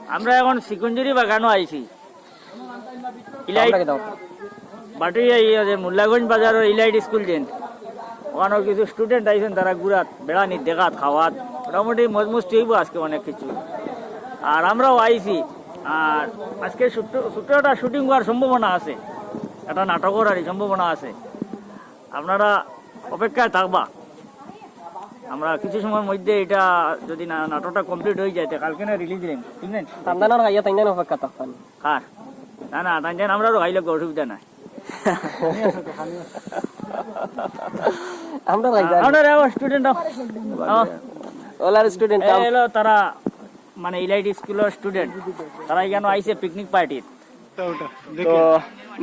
আমরা এখন সিকুঞ্জুরি বাগানও আইছি বাটাইয়া যে মোল্লাগঞ্জ বাজারের ইলাইট স্কুল যেন ওখানে কিছু স্টুডেন্ট আইছেন তারা ঘুরাত বেড়ানি দেখাত খাওয়াত মোটামুটি মজমস্তি হইব আজকে অনেক কিছু আর আমরাও আইছি আর আজকে ছোট্ট একটা শুটিং হওয়ার সম্ভাবনা আছে একটা নাটকের আর সম্ভাবনা আছে আপনারা অপেক্ষায় থাকবা আমরা কিছু সময়ের মধ্যে এটা যদি নাটকটা কমপ্লিট হয়ে যায় কালকে না রিলিজ দিন ঠিক না তান্দানোর গাইয়া তাইনা অপেক্ষা থাকতাম কার না না তাই আমরাও গাইলে অসুবিধা নাই আমরা গাইয়া আমরা স্টুডেন্ট ওলার স্টুডেন্ট এলো তারা মানে ইলাইট স্কুলের স্টুডেন্ট তারা এখানে আইছে পিকনিক পার্টির তো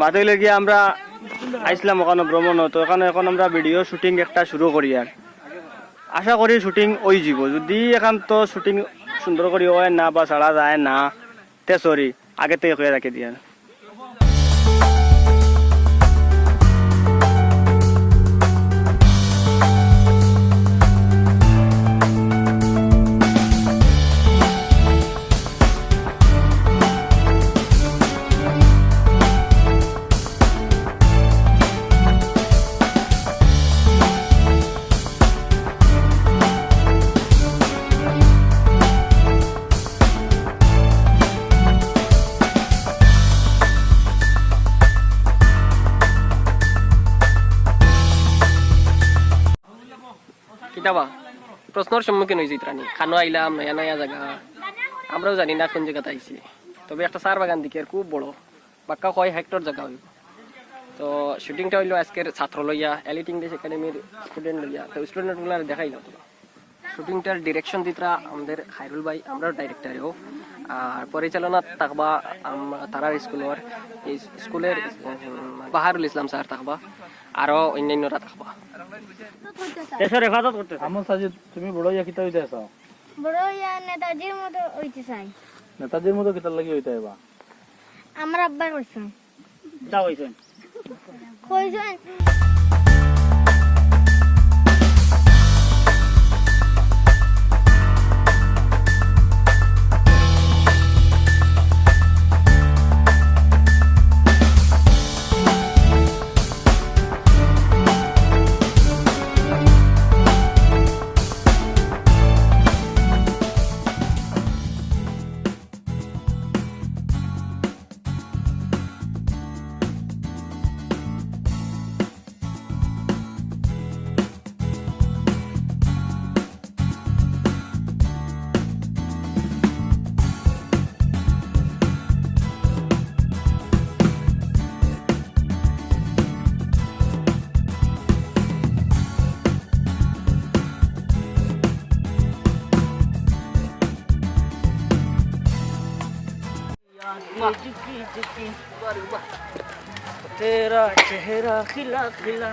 মাথায় গিয়ে আমরা আইসলাম ওখানে ভ্রমণ তো এখানে এখন আমরা ভিডিও শুটিং একটা শুরু করি আর আশা করি শুটিং ওই যাব যদি এখন তো শুটিং সুন্দর করে হয় না বা ছাড়া যায় না তে সরি আগে থেকে হয়ে রাখি দিয়ে কিতাবা প্রশ্নের সম্মুখীন হয়েছি ত্রাণী খানো আইলাম নয়া নয়া জায়গা আমরাও জানি না কোন জায়গাতে আইছি তবে একটা সার বাগান দিকে খুব বড় বাক্কা 6 হেক্টর জায়গা হইব তো শুটিংটা হইলো আজকের ছাত্র লইয়া এলিটিং দেশ একাডেমির স্টুডেন্ট লইয়া তো স্টুডেন্টগুলো দেখাইলাম শুটিংটার ডিরেকশন দিতরা আমাদের খায়রুল ভাই আমরাও ডাইরেক্টরেও আর পরিচালনা থাকবা তারার স্কুলের বাহারুল ইসলাম স্যার থাকবা আরো অন্যান্যরা থাকবা দেশের হেফাজত করতে আমল সাজিদ তুমি বড় ইয়া কিতা হইতে আছো বড় ইয়া নেতাজির মতো হইতে চাই নেতাজির মতো কিতা লাগি হইতে আইবা আমার আব্বা কইছেন যা হইছেন কইছেন तेरा चेहरा खिला खिला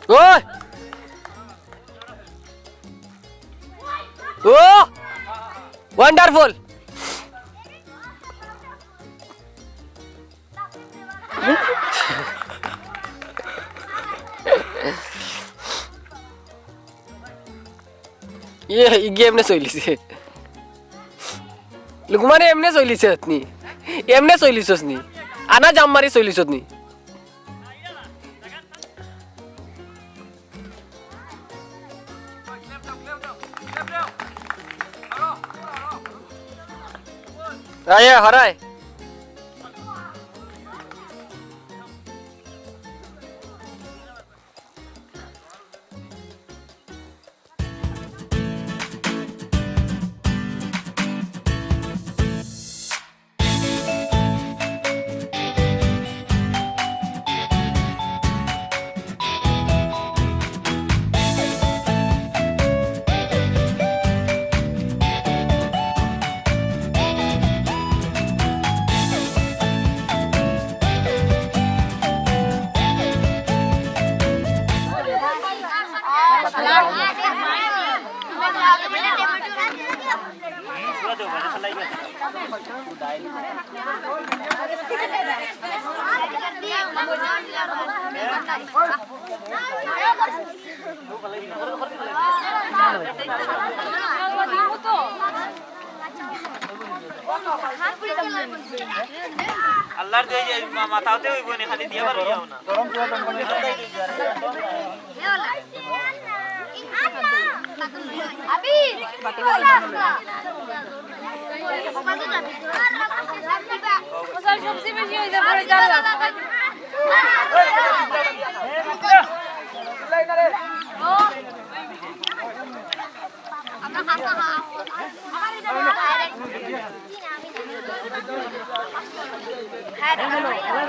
ওই ও ওয়ান্ডারফুল ये एमने चलिছে লুকমানে এমনে চলিছে আপনি এমনে চলিছস নি আনা জাম মারি চলিছস নি আয় হরায় আল্লাহর দেই যে মাথাতে হইব না খালি দিয়া পারিও না আবি সবজি বেশি হইছে পরে যাবে আমরা খাসা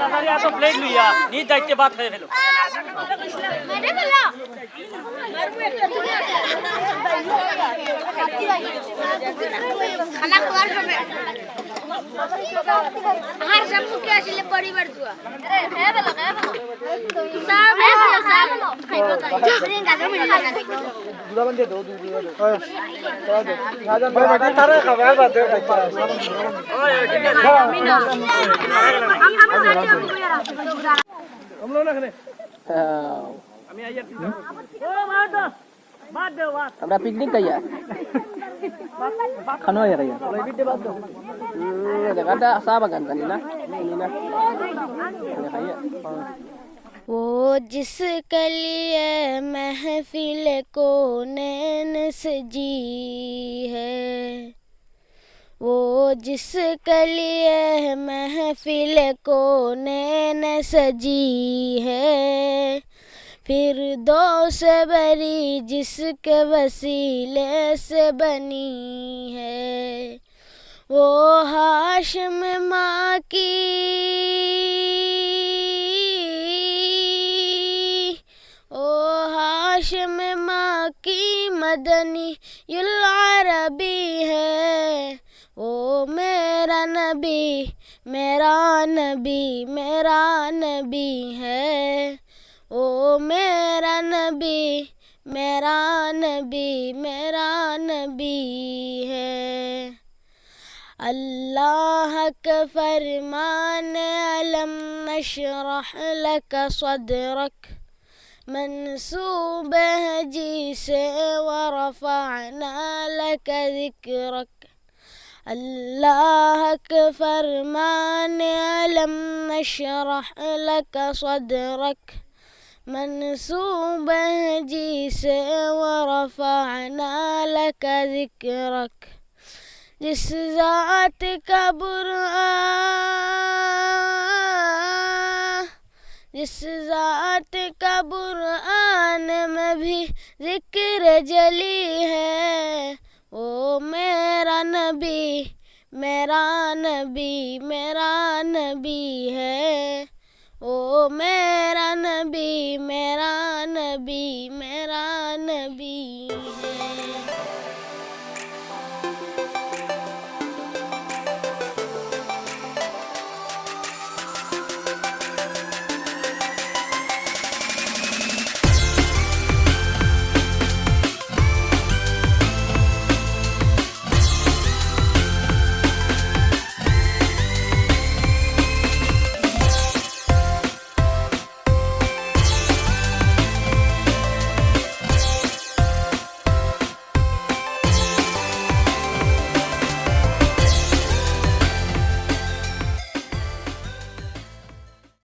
দাদা তো প্লেট লইয়া নি দাইতে ভাত খাই ফেলো খানা খাওয়ার হবে আর সব মুখে আসলে পরিবার দুয়া খেয়ে ফেলো সব খাইবো তাই গাজর মিলে না দুলা বন্ধে দাও দুলা দাও রাজন ভাই বাকি তারে খাবার বাদ দে हम लोग ना खने আমি আইয়া ও মাদা বাদ দে বাদ আমরা পিকনিক গাইয়া খানো আইয়া গাইয়া বিটে বাদ দাও জায়গাটা চা বাগান জানি না খাইয়া वो जिसके लिए महफिल को नैन सजी है वो जिसके लिए महफिल को नैन सजी है फिर दो से बरी जिसके वसीले से बनी है वो हाशिम माँ की ओ हाशिम माँ की मदनी युल अरबी है ओ मेरा नबी मेरा नबी मेरा नबी है ओ मेरा नबी मेरा नबी मेरा नबी है अल्लाह का फरमान अलम नशरह लक सदरक मंसूब है जी से वरफ़अना लक ज़िक्रक अल्लाह का फरमान अलम नशरह लक सदरक मंसूब है जी से वरफ़अना लक ज़िक्रक जिस ज़ात का जिस ज़ात का कुरान में भी ज़िक्र जली है वो मेरा नबी मेरा नबी मेरा नबी है ओ मेरा नबी मेरा नबी मेरा नबी